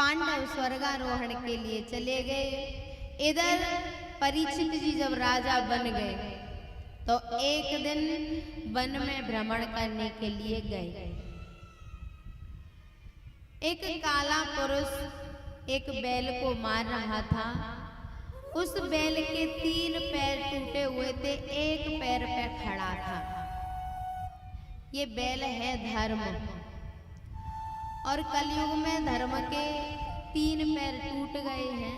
पांडव स्वर्गारोहण के लिए चले गए। इधर परीक्षित जी जब राजा बन गए तो एक दिन वन में भ्रमण करने के लिए गए। एक काला पुरुष एक बैल को मार रहा था। उस बैल के 3 पैर टूटे हुए थे, एक पैर पे खड़ा था। ये बैल है धर्म, और कलयुग में धर्म के 3 पैर टूट गए हैं,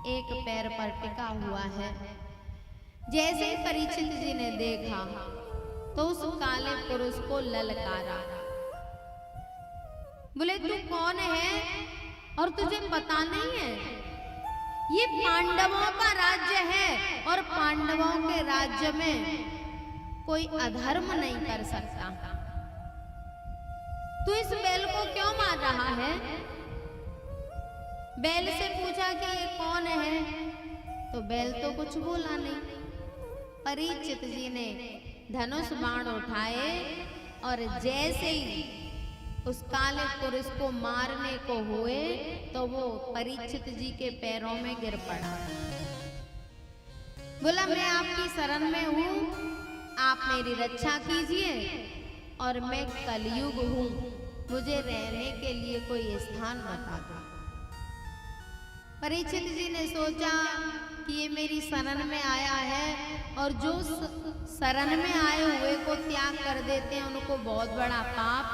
एक पैर पर टिका हुआ है। जैसे परीक्षित जी ने देखा तो उस काले पुरुष को ललकारा, बोले तू कौन है और तुझे पता नहीं है? ये पांडवों का राज्य है और पांडवों के राज्य में कोई अधर्म नहीं कर सकता। तू इस बैल को क्यों मार रहा है? बैल से पूछा कि ये कौन है, तो बैल तो कुछ बोला नहीं। परीक्षित जी ने धनुष बाण उठाए और जैसे ही उस काले पुरुष को मारने को हुए तो वो परीक्षित जी के पैरों में गिर पड़ा। बोला मैं आपकी शरण में हूँ, आप मेरी रक्षा कीजिए और मैं कलयुग हूँ, मुझे रहने के लिए कोई स्थान बता दो। परीक्षित जी ने सोचा कि ये मेरी शरण में आया है और जो शरण में आए हुए को त्याग कर देते हैं उनको बहुत बड़ा पाप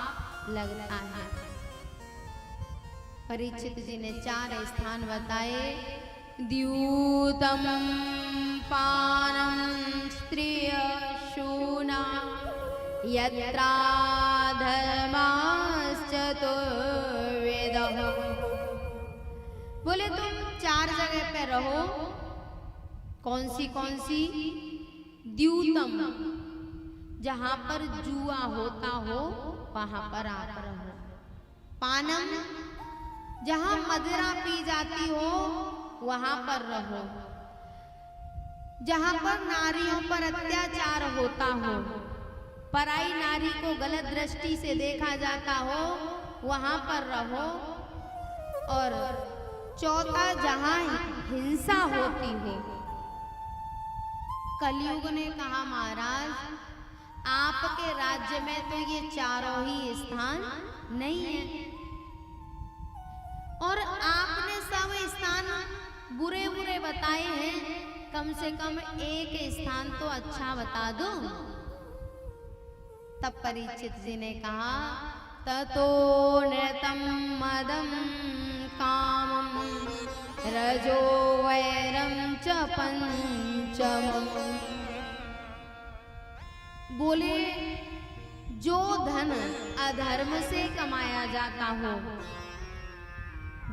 लगता है। परीक्षित जी ने 4 स्थान बताए। द्यूतम पानम स्त्रिय शूना यत्रा धर्माश्चतुर्वेदः। बोले तुम 4 जगह पे रहो। कौन सी? द्यूतम, जहां पर जुआ होता हो वहां पर आप रहो। पानम, जहां मदिरा पी जाती हो वहां पर रहो। जहां पर नारियों पर अत्याचार होता हो, पराई नारी को गलत दृष्टि से देखा जाता हो वहां पर रहो। और चौथा, जहां हिंसा होती हो। कलयुग ने कहा महाराज आपके राज्य में तो ये 4 ही स्थान नहीं है और आपने सब स्थान बुरे बुरे बताए हैं, कम से कम एक स्थान तो अच्छा बता दो। तब परीक्षित जी ने कहा ततो नृतम मदम कामम रजो वैरम च पंचमम। बोले जो धन अधर्म से कमाया जाता हो,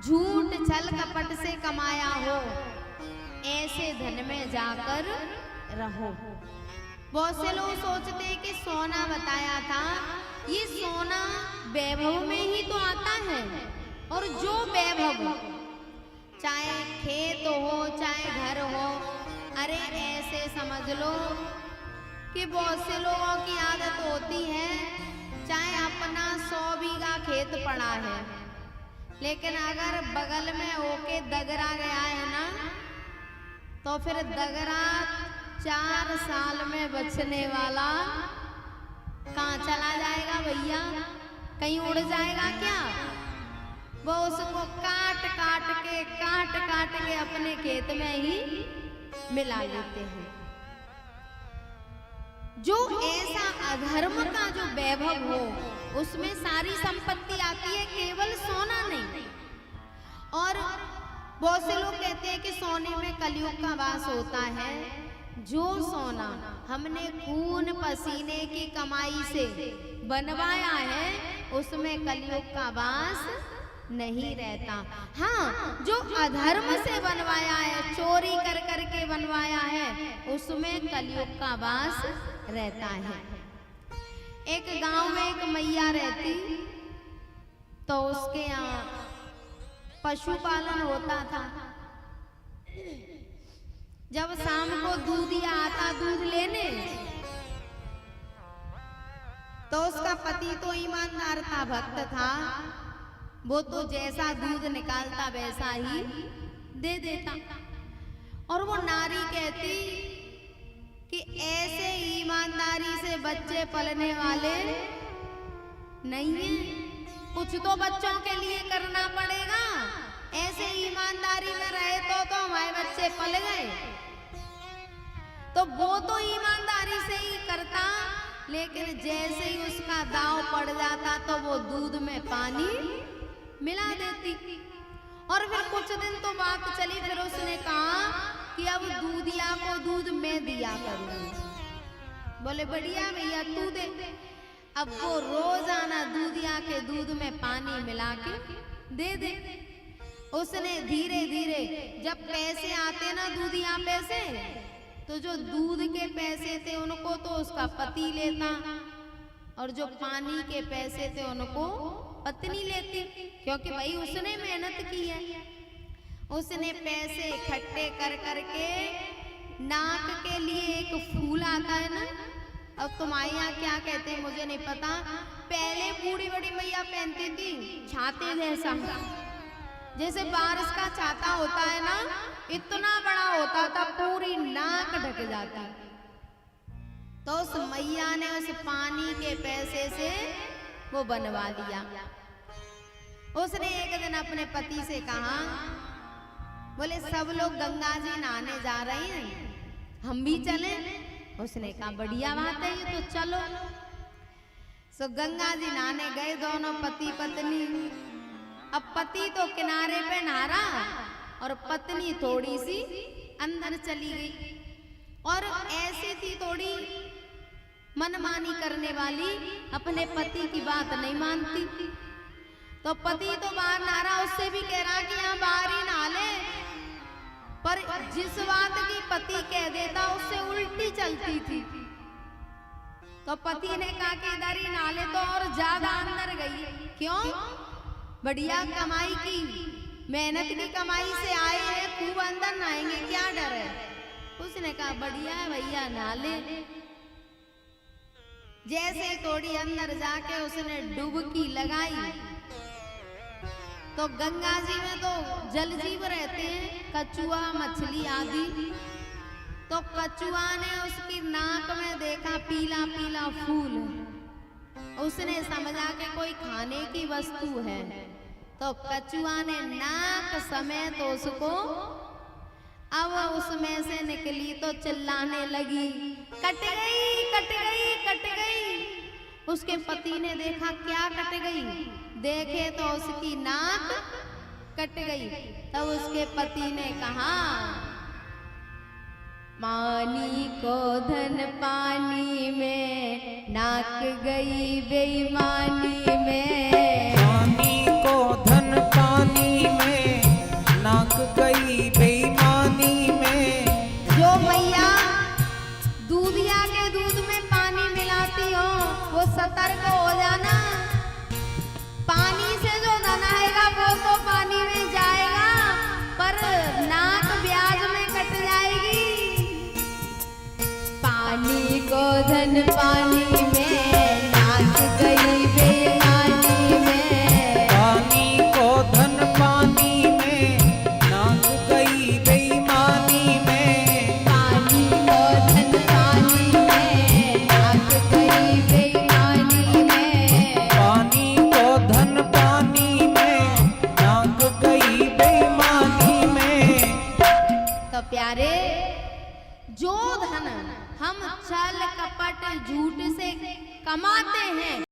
झूठ छल कपट से कमाया हो, ऐसे धन में जाकर रहो। बहुत से लोग सोचते हैं कि सोना बताया था, ये सोना वैभव में ही तो आता है। और जो वैभव, चाहे खेत हो चाहे घर हो, अरे ऐसे समझ लो कि बहुत से लोगों की आदत होती है, चाहे अपना 100 बीघा खेत पड़ा है, लेकिन अगर बगल में होके दगरा गया है ना, तो फिर दगरा 4 साल में बचने वाला कहाँ चला जाएगा भैया? कहीं उड़ जाएगा क्या? वो उसको काट काट के अपने खेत में ही मिला लेते हैं। जो ऐसा अधर्म का जो वैभव हो उसमें सारी संपत्ति आती है, केवल सोना नहीं। और बहुत से लोग कहते हैं कि सोने में कलयुग का वास होता है। जो सोना हमने खून पसीने की कमाई से बनवाया है उसमें कलयुग का वास नहीं रहता। हाँ, जो अधर्म से बनवाया है, चोरी कर करके बनवाया है, उसमें कलयुग का वास रहता है। एक गांव में एक मैया रहती, तो उसके यहाँ पशुपालन होता था। जब शाम को दूधिया आता दूध लेने, तो उसका पति तो ईमानदार था, भक्त था, वो तो जैसा दूध निकालता वैसा ही दे देता। और वो नारी कहती कि ऐसे ईमानदारी से बच्चे पलने वाले नहीं हैं, कुछ तो बच्चों के लिए करना पड़ेगा। ऐसे ईमानदारी में रहे तो हमारे बच्चे पल गए। तो वो तो ईमानदारी से ही करता, लेकिन जैसे ही उसका दांव पड़ जाता तो वो दूध में पानी मिला देती। और फिर कुछ दिन तो बात चली, फिर उसने कहा कि अब दूधिया को दूध मैं दिया करूंगी। बोले बढ़िया भैया तू दे। अब वो रोजाना दूधिया के दूध में पानी मिला के दे दे। उसने धीरे धीरे, जब पैसे आते ना दूधिया पैसे, तो जो दूध के पैसे थे उनको तो उसका पति लेता, और जो पानी के पैसे थे उनको पत्नी लेती, क्योंकि भाई उसने मेहनत की है। उसने पैसे इकट्ठे कर करके, नाक के लिए एक फूल आता है ना, अब तुम्हारे यहाँ क्या कहते हैं मुझे नहीं पता, पहले बूढ़ी बड़ी मैया पहनती थी छाते जैसा, जैसे बारिश का छाता होता है ना, इतना बड़ा होता था, पूरी नाक ढक जाती। तो उस मैया ने उस पानी के पैसे से वो बनवा लिया। उसने एक दिन अपने पति से कहा, बोले सब लोग गंगा जी नहाने जा रहे हैं, हम भी चलें? उसने कहा बढ़िया बात है, ये तो चलो। सो गंगा जी नहाने गए दोनों पति पत्नी। अब पति तो किनारे पे नहा रहा और पत्नी थोड़ी सी अंदर चली गई, और ऐसी थी थोड़ी मनमानी करने वाली, अपने पति की बात नहीं मानती। तो पति तो बाहर नहा रहा, उससे भी कह रहा कि यहाँ बाहर ही नहा ले, पर जिस बात की पति कह देता उससे उल्टी चलती थी। तो पति ने कहा कि इधर ही नहा ले, तो और ज्यादा अंदर गई। क्यों? बढ़िया कमाई की, मेहनत की कमाई से आए हैं, खूब अंदर नहाएंगे, क्या डर है? उसने कहा बढ़िया है भैया नहा ले। जैसे थोड़ी अंदर जाके उसने डुबकी लगाई, तो गंगा जी में तो जल जीव रहते हैं, कछुआ मछली आदि। तो कछुआ ने उसकी नाक में देखा पीला पीला फूल, उसने समझा कि कोई खाने की वस्तु है। तो कछुआ ने नाक समेत तो उसको, अब उसमें से निकली तो चिल्लाने लगी, कट गई कट गई कट गई। उसके पति ने देखा क्या कट गई, देखे तो उसकी नाक कट गई। तब उसके पति ने कहा, पानी को धन पानी में, नाक गई बेईमानी में। पानी को धन पानी में, नाक गई बेईमानी में। जो मैया दूधिया के दूध में पानी मिलाती हो, वो सतर्क हो जाना। पानी से जो धन आएगा वो तो पानी में जाएगा, पर नाक ब्याज में कट जाएगी। पानी को धन पानी में, नाक गई बेईमानी में। पानी को धन पानी में, नाक गई बेईमानी में। पानी को धन पानी में, नाक गई बेईमानी में। पानी को धन पानी में, नाक गई बेईमानी में। तो प्यारे, जो धन हम छल कपट झूठ से कमाते हैं,